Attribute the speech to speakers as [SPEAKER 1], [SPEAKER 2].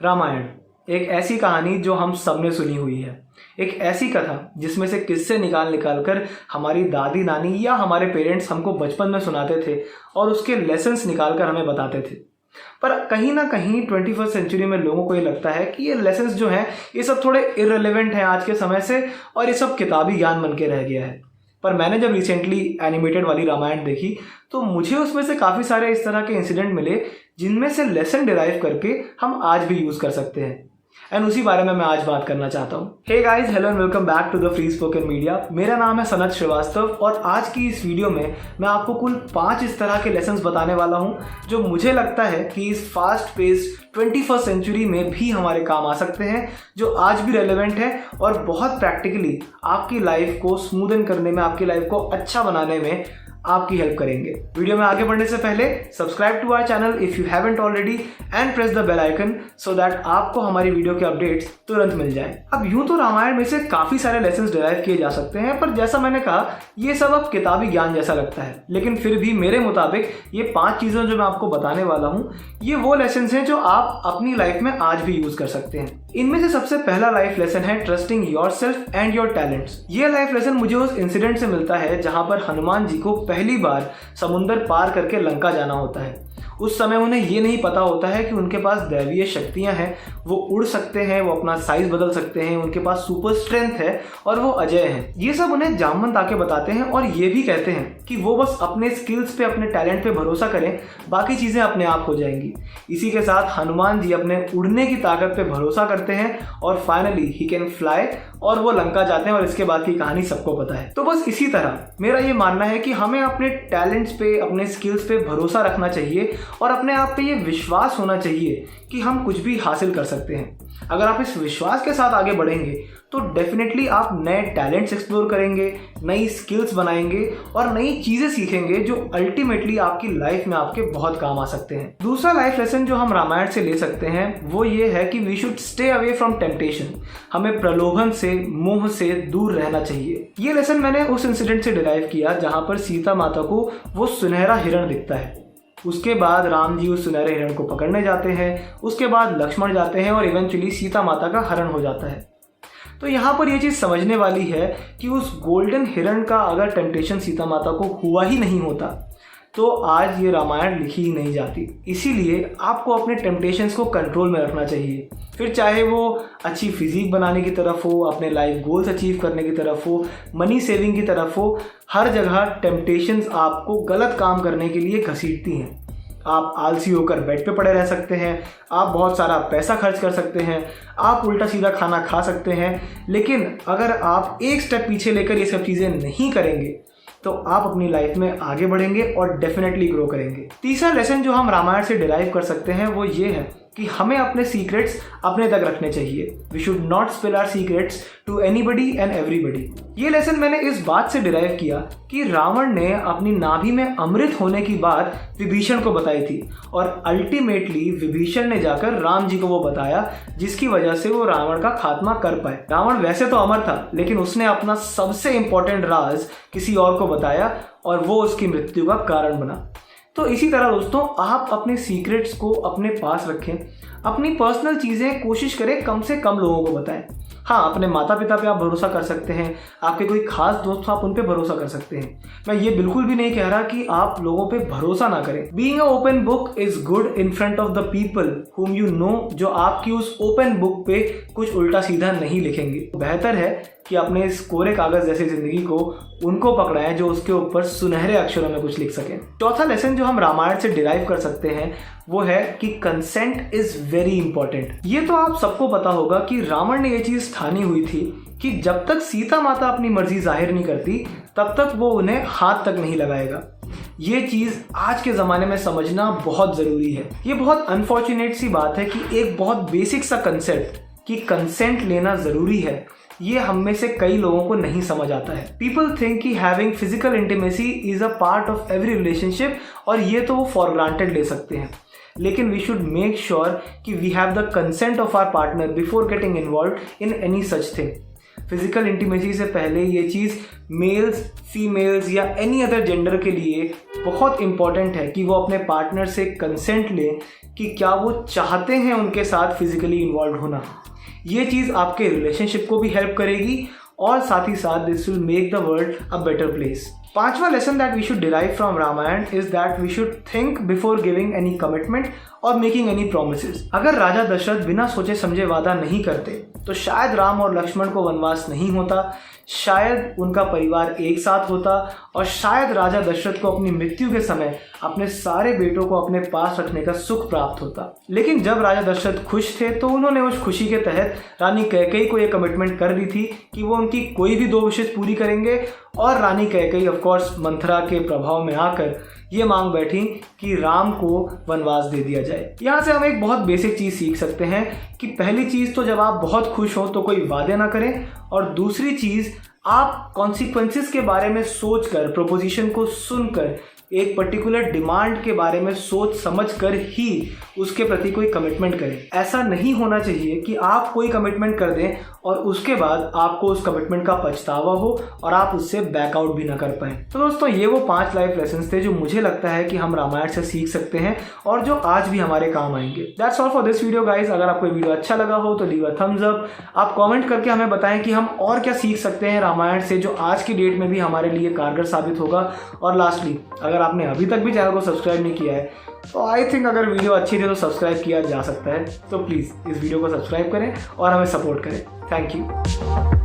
[SPEAKER 1] रामायण एक ऐसी कहानी जो हम सब ने सुनी हुई है। एक ऐसी कथा जिसमें से किस्से निकाल निकाल कर हमारी दादी नानी या हमारे पेरेंट्स हमको बचपन में सुनाते थे और उसके लेसन्स निकाल कर हमें बताते थे। पर कहीं ना कहीं 21st सेंचुरी में लोगों को ये लगता है कि ये लेसन्स जो हैं ये सब थोड़े इररिलेवेंट हैं आज के समय से और ये सब किताबी ज्ञान बन के रह गया है। पर मैंने जब रिसेंटली एनिमेटेड वाली रामायण देखी तो मुझे उसमें से काफ़ी सारे इस तरह के इंसिडेंट मिले जिनमें से लेसन डिराइव करके हम आज भी यूज़ कर सकते हैं। एंड उसी बारे में मैं आज बात करना चाहता हूँ। Hey guys, hello and welcome back to the free spoken media. मेरा नाम है सनत श्रीवास्तव और आज की इस वीडियो में मैं आपको कुल 5 इस तरह के लेसन्स बताने वाला हूँ जो मुझे लगता है कि इस फास्ट पेस्ड 21st सेंचुरी में भी हमारे काम आ सकते हैं, जो आज भी रेलेवेंट है और बहुत प्रैक्टिकली आपकी लाइफ को स्मूदन करने में, आपकी लाइफ को अच्छा बनाने में आपकी हेल्प करेंगे। वीडियो में आगे बढ़ने से पहले subscribe to our channel if you haven't already and press the bell icon so that आपको हमारी वीडियो के अपडेट्स तुरंत मिल जाएं। अब यूं तो रामायण में से काफी सारे लेसन्स डिराइव किए जा सकते हैं, पर जैसा मैंने कहा ये सब अब किताबी ज्ञान जैसा लगता है, लेकिन फिर भी मेरे मुताबिक ये 5 चीजें जो मैं आपको बताने वाला हूँ ये वो लेसन्स हैं जो आप अपनी लाइफ में आज भी यूज कर सकते हैं। इनमें से सबसे पहला लाइफ लेसन है trusting yourself and your talents. ये लाइफ लेसन मुझे उस इंसिडेंट से मिलता है जहां पर हनुमान जी को पहली बार समुंदर पार करके लंका जाना होता है। उस समय उन्हें ये नहीं पता होता है कि उनके पास दैवीय शक्तियां हैं, वो उड़ सकते हैं, वो अपना साइज बदल सकते हैं, उनके पास सुपर स्ट्रेंथ है और वो अजय हैं। ये सब उन्हें जामवंत आके बताते हैं और ये भी कहते हैं कि वो बस अपने स्किल्स पे, अपने टैलेंट पे भरोसा करें, बाकी चीजें अपने आप हो जाएंगी। इसी के साथ हनुमान जी अपने उड़ने की ताकत पे भरोसा करते हैं और फाइनली ही कैन फ्लाई और वो लंका जाते हैं और इसके बाद की कहानी सबको पता है। तो बस इसी तरह मेरा ये मानना है कि हमें अपने टैलेंट्स पे, अपने स्किल्स पे भरोसा रखना चाहिए और अपने आप पे ये विश्वास होना चाहिए कि हम कुछ भी हासिल कर सकते हैं। अगर आप इस विश्वास के साथ आगे बढ़ेंगे तो डेफिनेटली आप नए टैलेंट्स एक्सप्लोर करेंगे, नई स्किल्स बनाएंगे और नई चीजें सीखेंगे जो अल्टीमेटली आपकी लाइफ में आपके बहुत काम आ सकते हैं। दूसरा लाइफ लेसन जो हम रामायण से ले सकते हैं वो ये है कि we should stay away from temptation. हमें प्रलोभन से, मोह से दूर रहना चाहिए। ये लेसन मैंने उस इंसिडेंट से डिराइव किया जहां पर सीता माता को वो सुनहरा हिरण दिखता है। उसके बाद राम जी उस सुनहरे हिरण को पकड़ने जाते हैं, उसके बाद लक्ष्मण जाते हैं और इवेंचुअली सीता माता का हरण हो जाता है। तो यहाँ पर यह चीज़ समझने वाली है कि उस गोल्डन हिरण का अगर टेम्पटेशन सीता माता को हुआ ही नहीं होता तो आज ये रामायण लिखी ही नहीं जाती। इसीलिए आपको अपने टेम्पटेशंस को कंट्रोल में रखना चाहिए, फिर चाहे वो अच्छी फिजिक बनाने की तरफ हो, अपने लाइफ गोल्स अचीव करने की तरफ हो, मनी सेविंग की तरफ हो, हर जगह टेम्पटेशंस आपको गलत काम करने के लिए घसीटती हैं। आप आलसी होकर बेड पे पड़े रह सकते हैं, आप बहुत सारा पैसा खर्च कर सकते हैं, आप उल्टा सीधा खाना खा सकते हैं, लेकिन अगर आप एक स्टेप पीछे लेकर ये सब चीज़ें नहीं करेंगे तो आप अपनी लाइफ में आगे बढ़ेंगे और डेफिनेटली ग्रो करेंगे। तीसरा लेसन जो हम रामायण से डिराइव कर सकते हैं वो ये है कि हमें अपने सीक्रेट्स अपने तक रखने चाहिए। We should not spill our secrets to anybody and everybody. ये लेसन मैंने इस बात से डिराइव किया कि रावण ने अपनी नाभि में अमृत होने की बात विभीषण को बताई थी और अल्टीमेटली विभीषण ने जाकर राम जी को वो बताया, जिसकी वजह से वो रावण का खात्मा कर पाए। रावण वैसे तो अमर था, लेकिन उसने अपना सबसे इंपॉर्टेंट राज किसी और को बताया और वो उसकी मृत्यु का कारण बना। तो इसी तरह दोस्तों, आप अपने सीक्रेट्स को अपने पास रखें, अपनी पर्सनल चीज़ें कोशिश करें कम से कम लोगों को बताएं। हाँ, अपने माता पिता पे आप भरोसा कर सकते हैं, आपके कोई खास दोस्त हो आप उन पे भरोसा कर सकते हैं। मैं ये बिल्कुल भी नहीं कह रहा कि आप लोगों पे भरोसा ना करें। Being a open book is good in front of the people whom you know, जो आपकी उस ओपन बुक पे कुछ उल्टा सीधा नहीं लिखेंगे। बेहतर है कि अपने इस कोरे कागज जैसी जिंदगी को उनको पकड़ाएं जो उसके ऊपर सुनहरे अक्षरों में कुछ लिख सकें। चौथा लेसन जो हम रामायण से डिराइव कर सकते हैं वो है कि कंसेंट इज वेरी इंपॉर्टेंट। ये तो आप सबको पता होगा कि रावण ने ये चीज ठानी हुई थी कि जब तक सीता माता अपनी मर्जी जाहिर नहीं करती तब तक वो उन्हें हाथ तक नहीं लगाएगा। ये चीज आज के जमाने में समझना बहुत जरूरी है। ये बहुत अनफॉर्चुनेट सी बात है कि एक बहुत बेसिक सा कंसेप्ट कि कंसेंट लेना जरूरी है, ये हम में से कई लोगों को नहीं समझ आता है। पीपल थिंक कि having physical intimacy is a part of every relationship और ये तो वो फॉर ग्रांटेड ले सकते हैं, लेकिन वी शुड मेक श्योर कि we have the consent of our partner before getting involve in any such thing. Physical intimacy से पहले ये चीज़ मेल्स, फीमेल्स या एनी अदर जेंडर के लिए बहुत इंपॉर्टेंट है कि वो अपने पार्टनर से कंसेंट लें कि क्या वो चाहते हैं उनके साथ फिजिकली इन्वॉल्व होना। ये चीज़ आपके रिलेशनशिप को भी हेल्प करेगी और साथ ही साथ this will make the world a better place. पांचवा lesson that we should derive from Ramayana is that we should think before giving any commitment और मेकिंग एनी प्रोमिसेस। अगर राजा दशरथ बिना सोचे समझे वादा नहीं करते तो शायद राम और लक्ष्मण को वनवास नहीं होता, शायद उनका परिवार एक साथ होता और शायद राजा दशरथ को अपनी मृत्यु के समय अपने सारे बेटों को अपने पास रखने का सुख प्राप्त होता। लेकिन जब राजा दशरथ खुश थे तो उन्होंने उस खुशी के तहत रानी कैकेयी को यह कमिटमेंट कर दी थी कि वो उनकी कोई भी 2 विशेष पूरी करेंगे और रानी कैकेयी ऑफ कोर्स मंथरा के प्रभाव में आकर ये मांग बैठी कि राम को वनवास दे दिया जाए। यहाँ से हम एक बहुत बेसिक चीज़ सीख सकते हैं कि पहली चीज़ तो जब आप बहुत खुश हो तो कोई वादे ना करें, और दूसरी चीज़ आप कॉन्सिक्वेंसेस के बारे में सोचकर, प्रोपोजिशन को सुनकर, एक पर्टिकुलर डिमांड के बारे में सोच समझ कर ही उसके प्रति कोई कमिटमेंट करें। ऐसा नहीं होना चाहिए कि आप कोई कमिटमेंट कर दें और उसके बाद आपको उस कमिटमेंट का पछतावा हो और आप उससे बैकआउट भी ना कर पाएं। तो दोस्तों ये वो 5 लाइफ लेसन्स थे जो मुझे लगता है कि हम रामायण से सीख सकते हैं और जो आज भी हमारे काम आएंगे। That's all for this video guys. अगर आपको वीडियो अच्छा लगा हो तो लीव अ थम्स अप। आप कॉमेंट करके हमें बताएं कि हम और क्या सीख सकते हैं रामायण से जो आज की डेट में भी हमारे लिए कारगर साबित होगा। और लास्टली, अगर आपने अभी तक भी चैनल को सब्सक्राइब नहीं किया है तो आई थिंक अगर वीडियो अच्छी थी तो सब्सक्राइब किया जा सकता है। तो प्लीज़ इस वीडियो को सब्सक्राइब करें और हमें सपोर्ट करें। Thank you.